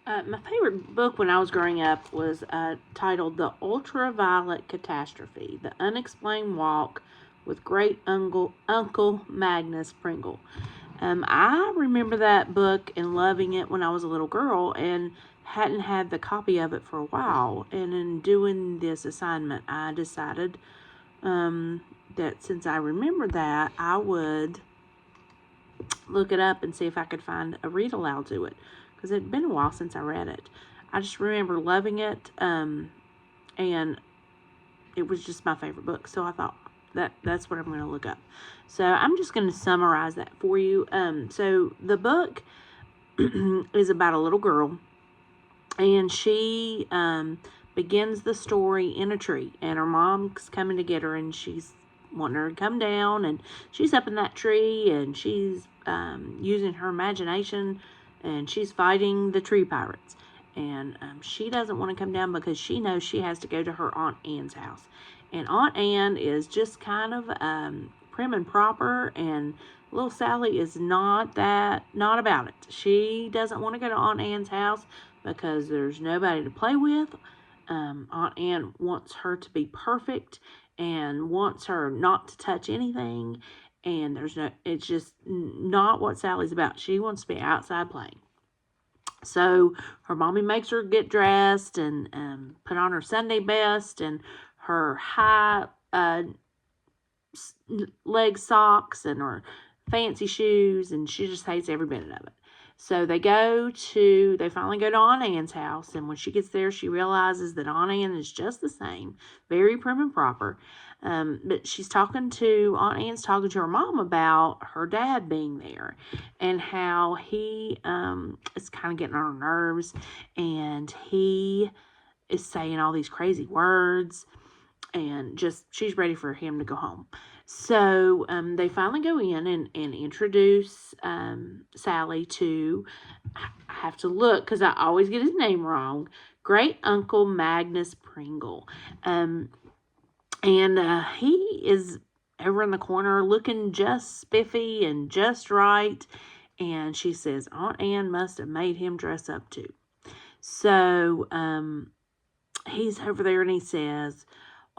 My favorite book when I was growing up was titled The Ultraviolet Catastrophe, The Unexplained Walk with Great Uncle Magnus Pringle. I remember that book and loving it when I was a little girl and hadn't had the copy of it for a while. And in doing this assignment, I decided that since I remember that, I would look it up and see if I could find a read aloud to it, because it had been a while since I read it. I just remember loving it, and it was just my favorite book. So I thought that's what I'm going to look up. So I'm just going to summarize that for you. So the book is about a little girl, and she begins the story in a tree, and her mom's coming to get her, and she's wanting her to come down, and she's up in that tree, and she's using her imagination, and she's fighting the tree pirates. And she doesn't want to come down because she knows she has to go to her Aunt Anne's house. And Aunt Anne is just kind of prim and proper, and little Sally is not about it. She doesn't want to go to Aunt Anne's house because there's nobody to play with. Aunt Anne wants her to be perfect and wants her not to touch anything. And it's just not what Sally's about. She wants to be outside playing. So her mommy makes her get dressed and put on her Sunday best and her high leg socks and her fancy shoes, and she just hates every bit of it. So they finally go to Aunt Anne's house, and when she gets there, she realizes that Aunt Anne is just the same, very prim and proper. But Aunt Anne's talking to her mom about her dad being there and how he is kind of getting on her nerves, and he is saying all these crazy words, and she's ready for him to go home. So they finally go in and introduce Sally to, I have to look because I always get his name wrong, Great Uncle Magnus Pringle. And he is over in the corner looking just spiffy and just right. And she says Aunt Anne must have made him dress up too. So he's over there and he says,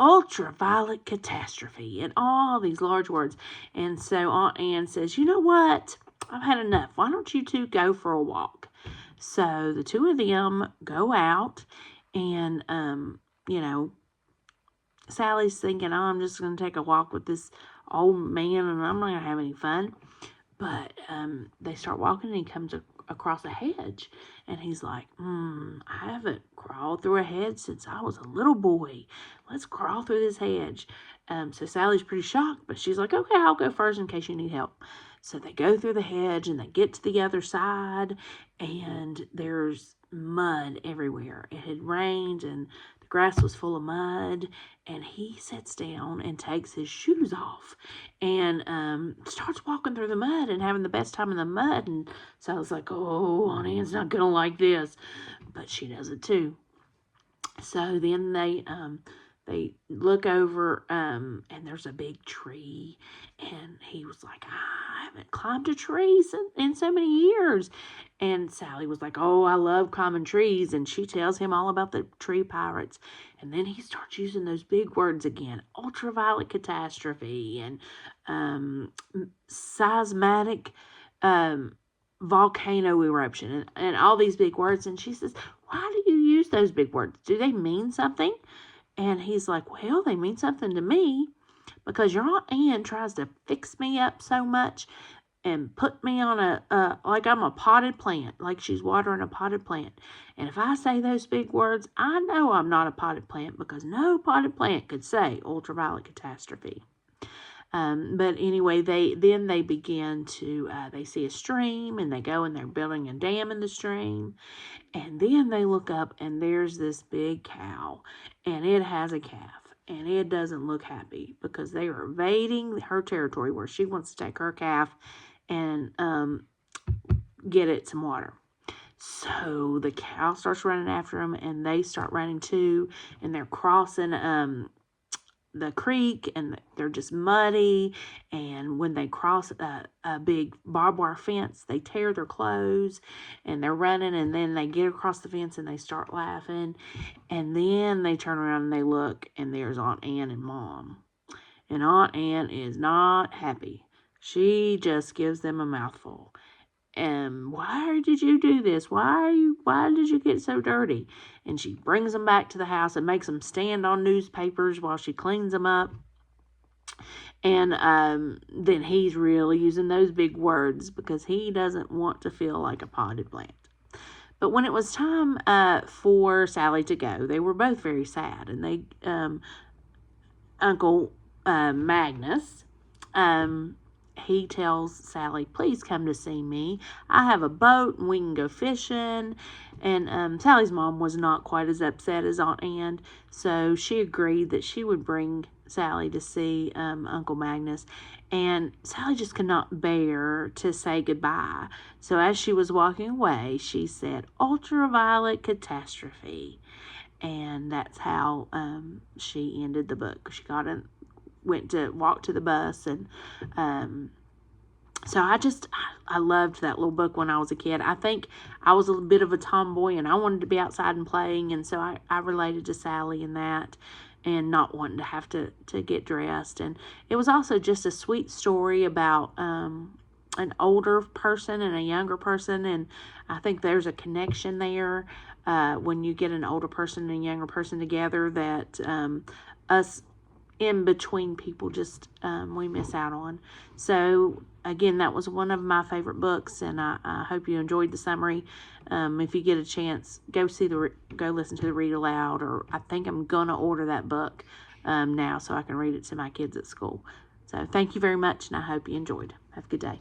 ultraviolet catastrophe, and all these large words. And so Aunt Anne says, you know what? I've had enough. Why don't you two go for a walk? So the two of them go out, and, Sally's thinking, oh, I'm just going to take a walk with this old man, and I'm not going to have any fun. But they start walking, and he comes across a hedge, and he's like, I haven't crawled through a hedge since I was a little boy. Let's crawl through this hedge. So Sally's pretty shocked, but she's like, okay, I'll go first in case you need help. So they go through the hedge, and they get to the other side, and there's mud everywhere. It had rained, and the grass was full of mud, and he sits down and takes his shoes off and starts walking through the mud and having the best time in the mud. And so I was like, oh, Aunt Anne's not going to like this. But she does it too. So then they look over, and there's a big tree, and he was like, I haven't climbed a tree in so many years. And Sally was like, oh, I love climbing trees, and she tells him all about the tree pirates. And then he starts using those big words again, ultraviolet catastrophe, and seismic volcano eruption, and all these big words. And she says, why do you use those big words? Do they mean something? And he's like, well, they mean something to me because your Aunt Anne tries to fix me up so much and put me on like I'm a potted plant, like she's watering a potted plant. And if I say those big words, I know I'm not a potted plant because no potted plant could say ultraviolet catastrophe. But anyway, they begin to, they see a stream, and they go and they're building a dam in the stream. And then they look up, and there's this big cow, and it has a calf, and it doesn't look happy because they are invading her territory where she wants to take her calf and get it some water. So the cow starts running after them, and they start running too, and they're crossing the creek, and they're just muddy, and when they cross a big barbed wire fence, they tear their clothes, and they're running, and then they get across the fence and they start laughing, and then they turn around and they look, and there's Aunt Ann and Mom, and Aunt Ann is not happy. She just gives them a mouthful. And why did you do this? Why did you get so dirty? And she brings them back to the house and makes them stand on newspapers while she cleans them up. And then he's really using those big words because he doesn't want to feel like a potted plant. But when it was time for Sally to go, they were both very sad. And they, Uncle Magnus, he tells Sally, please come to see me. I have a boat and we can go fishing. And Sally's mom was not quite as upset as Aunt Ann, so she agreed that she would bring Sally to see Uncle Magnus. And Sally just could not bear to say goodbye. So as she was walking away, she said, ultraviolet catastrophe. And that's how she ended the book. She went to walk to the bus, and so I loved that little book when I was a kid. I think I was a bit of a tomboy, and I wanted to be outside and playing, and so I related to Sally in that, and not wanting to have to get dressed. And it was also just a sweet story about an older person and a younger person, and I think there's a connection there when you get an older person and a younger person together that us in between people just we miss out on. So again, that was one of my favorite books, and I hope you enjoyed the summary. If you get a chance, go listen to the read aloud, or I think I'm gonna order that book now so I can read it to my kids at school. So thank you very much, and I hope you enjoyed. Have a good day.